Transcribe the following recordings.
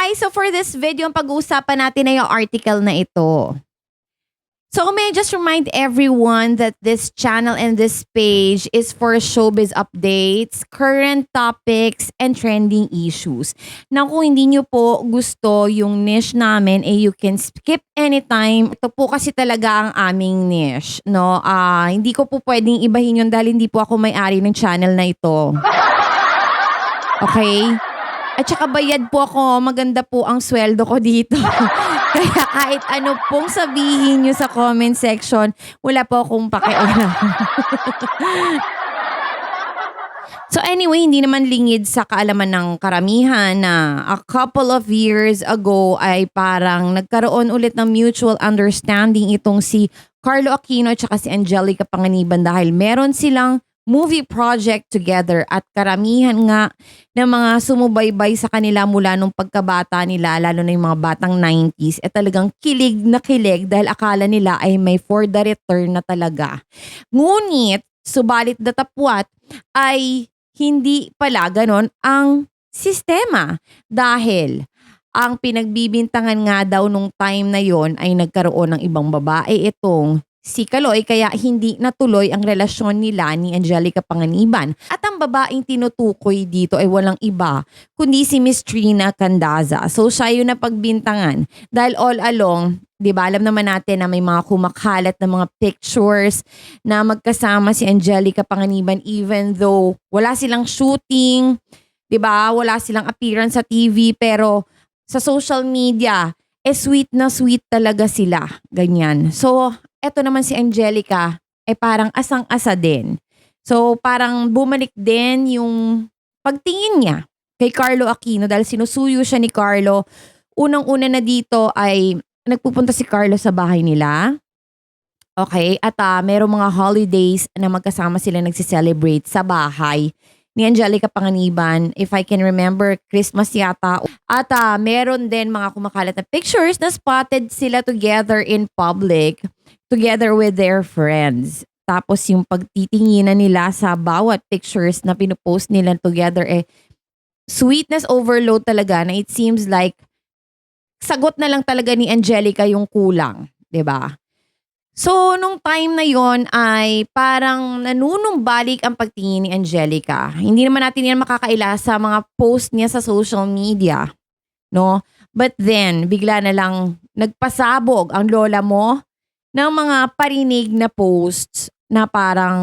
guys, so for this video, ang pag-uusapan natin ay yung article na ito. So may I just remind everyone that this channel and this page is for showbiz updates, current topics, and trending issues. Na kung hindi nyo po gusto yung niche namin, you can skip anytime. Ito po kasi talaga ang aming niche. No? Hindi ko po pwedeng ibahin yun dahil hindi po ako may-ari ng channel na ito. Okay? At saka bayad po ako, maganda po ang sweldo ko dito. Kaya kahit ano pong sabihin nyo sa comment section, wala po akong pakialam. So anyway, hindi naman lingid sa kaalaman ng karamihan na a couple of years ago ay parang nagkaroon ulit ng mutual understanding itong si Carlo Aquino at saka si Angelica Panganiban dahil meron silang movie project together at karamihan nga ng mga sumubaybay sa kanila mula nung pagkabata nila, lalo na yung mga batang 90s, talagang kilig na kilig dahil akala nila ay may for the return na talaga. Ngunit, subalit datapwat ay hindi pala ganon ang sistema dahil ang pinagbibintangan nga daw nung time na yon ay nagkaroon ng ibang babae itong si Kaloy kaya hindi natuloy ang relasyon nila ni Angelica Panganiban. At ang babaeng tinutukoy dito ay walang iba kundi si Miss Trina Candaza. So siya yung napagbintangan dahil all along, di ba, alam naman natin na may mga kumakalat na mga pictures na magkasama si Angelica Panganiban even though wala silang shooting, di ba, wala silang appearance sa TV pero sa social media, sweet na sweet talaga sila. Ganyan. So, eto naman si Angelica ay parang asang-asa din. So parang bumalik din yung pagtingin niya kay Carlo Aquino dahil sinusuyo siya ni Carlo. Unang-una na dito ay nagpupunta si Carlo sa bahay nila. Okay? At merong mga holidays na magkasama sila nagsiselebrate sa bahay ni Angelica Panganiban. If I can remember, Christmas yata. At meron din mga kumakalat na pictures na spotted sila together in public, together with their friends. Tapos yung pagtitinginan nila sa bawat pictures na pinupost nila together sweetness overload talaga na it seems like sagot na lang talaga ni Angelica yung kulang. 'Di ba? So, nung time na yon ay parang nanunumbalik ang pagtingin ni Angelica. Hindi naman natin yan makakaila sa mga post niya sa social media. No? But then, bigla na lang nagpasabog ang lola mo ng mga parinig na posts na parang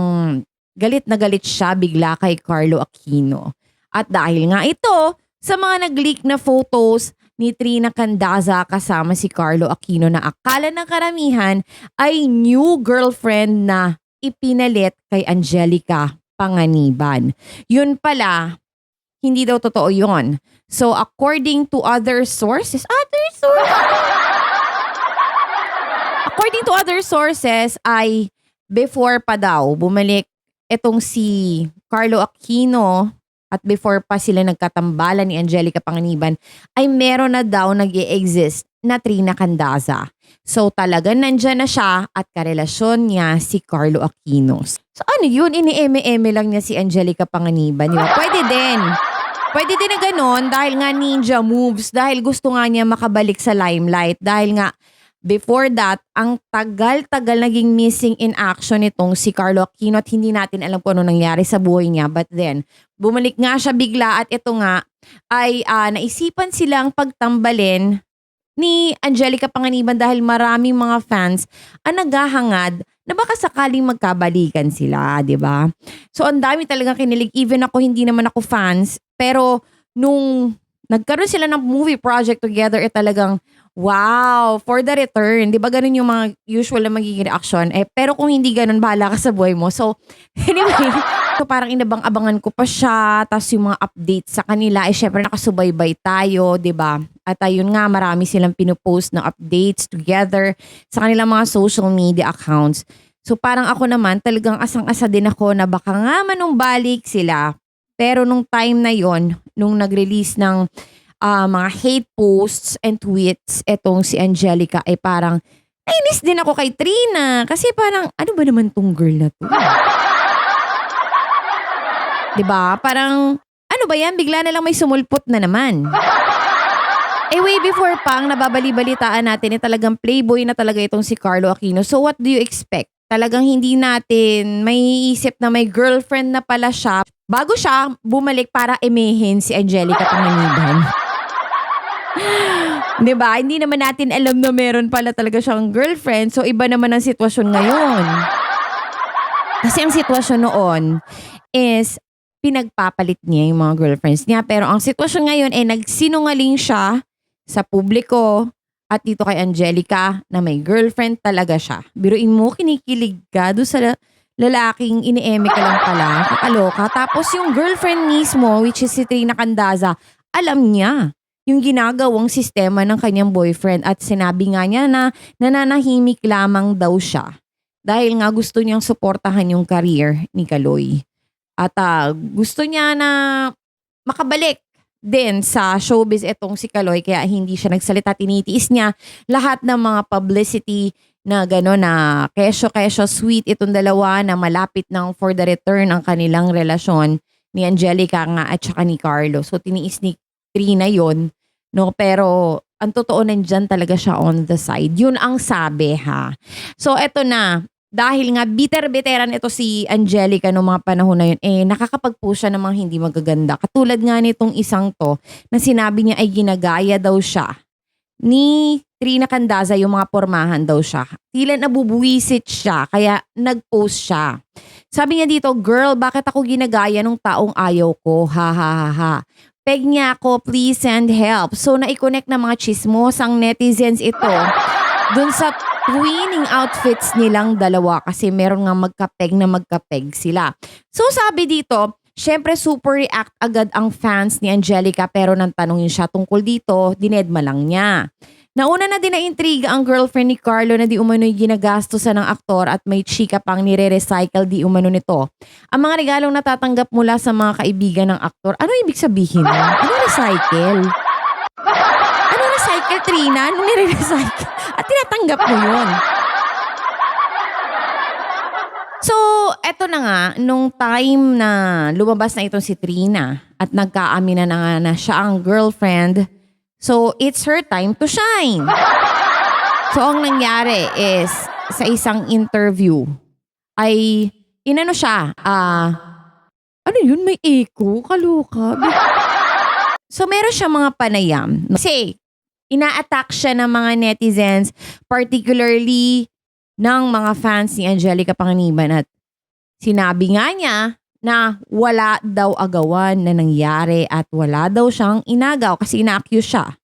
galit na galit siya bigla kay Carlo Aquino. At dahil nga ito, sa mga nag-leak na photos ni Trina Candaza kasama si Carlo Aquino na akala ng karamihan ay new girlfriend na ipinalit kay Angelica Panganiban. Yun pala, hindi daw totoo yun. So according to other sources ay before pa daw bumalik itong si Carlo Aquino at before pa sila nagkatambalan ni Angelica Panganiban ay meron na daw nag-i-exist na Trina Candaza. So talagang nandyan na siya at karelasyon niya si Carlo Aquino. So ano yun? Ini-eme-eme lang niya si Angelica Panganiban. Diba? Pwede din. Pwede din na ganon dahil nga ninja moves, dahil gusto nga niya makabalik sa limelight. Dahil nga before that, ang tagal-tagal naging missing in action itong si Carlo Aquino at hindi natin alam kung ano nangyari sa buhay niya. But then, bumalik nga siya bigla at ito nga ay naisipan silang pagtambalin ni Angelica Panganiban dahil maraming mga fans ang naghahangad na baka sakaling magkabalikan sila, di ba? So, ang dami talagang kinilig. Even ako, hindi naman ako fans. Pero, nung nagkaroon sila ng movie project together, talagang wow, for the return. Di ba ganun yung mga usual na magiging reaction? Pero kung hindi ganun, bahala ka sa buhay mo. So, anyway, so parang inabang-abangan ko pa siya. Tapos yung mga updates sa kanila, syempre nakasubaybay tayo, di ba? At ayun nga, marami silang pinupost ng updates together sa kanilang mga social media accounts. So parang ako naman, talagang asang-asa din ako na baka nga manumbalik sila. Pero nung time na yon, nung nag-release ng mga hate posts and tweets, etong si Angelica ay parang nainis din ako kay Trina. Kasi parang, ano ba naman tong girl na to? Diba? Parang, ano ba yan? Bigla na lang may sumulpot na naman. Way before pa, ang nababali-balitaan natin, talagang playboy na talaga itong si Carlo Aquino. So what do you expect? Talagang hindi natin maiisip na may girlfriend na pala siya bago siya bumalik para emehin si Angelica Panganiban. 'Di ba? Hindi naman natin alam na meron pala talaga siyang girlfriend. So iba naman ang sitwasyon ngayon. Kasi ang sitwasyon noon is pinagpapalit niya yung mga girlfriends niya. Pero ang sitwasyon ngayon nagsinungaling siya sa publiko at dito kay Angelica na may girlfriend talaga siya. Biruin mo, kinikilig ka doon sa lalaking inieme ka lang pala, kakaloka. Tapos yung girlfriend mismo, which is si Trina Candaza, alam niya yung ginagawang sistema ng kanyang boyfriend at sinabi nga niya na nananahimik lamang daw siya dahil nga gusto niyang suportahan yung career ni Kaloy. At gusto niya na makabalik din sa showbiz itong si Kaloy kaya hindi siya nagsalita. Tinitiis niya lahat ng mga publicity na gano'n na kesyo-kesyo sweet itong dalawa na malapit ng for the return ang kanilang relasyon ni Angelica nga at saka ni Carlo. So tiniis ni Trina yon, no? Pero ang totoo nandyan talaga siya on the side. Yun ang sabi ha. So eto na, dahil nga bitter-biteran ito si Angelica noong mga panahon na yun, nakakapag-post siya ng mga hindi magaganda. Katulad nga nitong isang to na sinabi niya ay ginagaya daw siya ni Trina Candaza, yung mga pormahan daw siya. Tila nabubuwisit siya, kaya nag-post siya. Sabi niya dito, girl, bakit ako ginagaya ng taong ayaw ko? Ha ha ha ha. Peg niya ako, please send help. So na-connect na mga chismosang netizens ito dun sa twinning outfits nilang dalawa kasi meron nga magkapeg sila. So sabi dito, syempre super react agad ang fans ni Angelica pero nang tanungin siya tungkol dito, dinedma lang niya. Nauna na din na intriga ang girlfriend ni Carlo na di umano'y ginagastosan ng aktor at may chika pang nire-recycle di umano nito. Ang mga regalong natatanggap mula sa mga kaibigan ng aktor, ano ibig sabihin? Ano recycle? Ano recycle, Trina? Ano nire-recycle? At tinatanggap mo yun. So, eto na nga, nung time na lumabas na itong si Trina at nagkaamina na nga na siya ang girlfriend, so it's her time to shine. So, ang nangyari is, sa isang interview, ay inano siya, ano yun, may echo? Kaloka. So, meron siya mga panayam. Kasi, ina-attack siya ng mga netizens, particularly ng mga fans ni Angelica Panganiban at sinabi nga niya na wala daw agawan na nangyari at wala daw siyang inagaw kasi ina-accuse siya.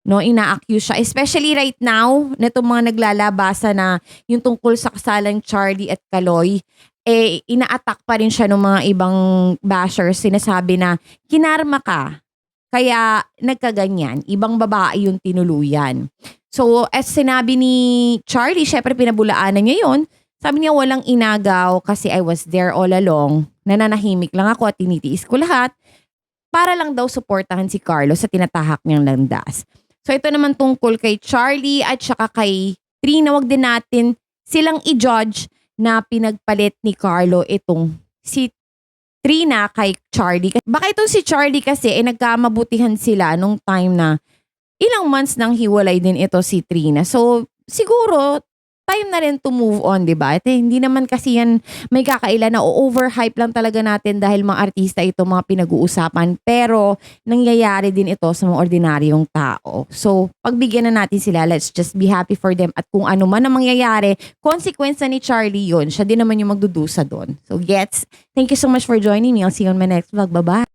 No, ina-accuse siya. Especially right now, netong mga naglalabasa na yung tungkol sa kasalang Charlie at Kaloy, ina-attack pa rin siya ng mga ibang bashers. Sinasabi na, kinarma ka. Kaya nagkaganyan, ibang babae yung tinuluyan. So as sinabi ni Charlie, syempre pinabulaanan niya yun. Sabi niya walang inagaw kasi I was there all along. Nananahimik lang ako at tinitiis ko lahat para lang daw suportahan si Carlo sa tinatahak niyang landas. So ito naman tungkol kay Charlie at saka kay Trina, wag din natin silang i-judge na pinagpalit ni Carlo itong si Trina kay Charlie. Baka itong si Charlie kasi nagkamabutihan sila nung time na ilang months nang hiwalay din ito si Trina. So siguro time na rin to move on, di ba? Hindi naman kasi yan may kakaila na overhype lang talaga natin dahil mga artista ito, mga pinag-uusapan. Pero nangyayari din ito sa mga ordinaryong tao. So pagbigyan na natin sila, let's just be happy for them. At kung ano man ang mangyayari, consequence na ni Charlie yun. Siya din naman yung magdudusa doon. So gets, thank you so much for joining me. I'll see you on my next vlog. Bye-bye.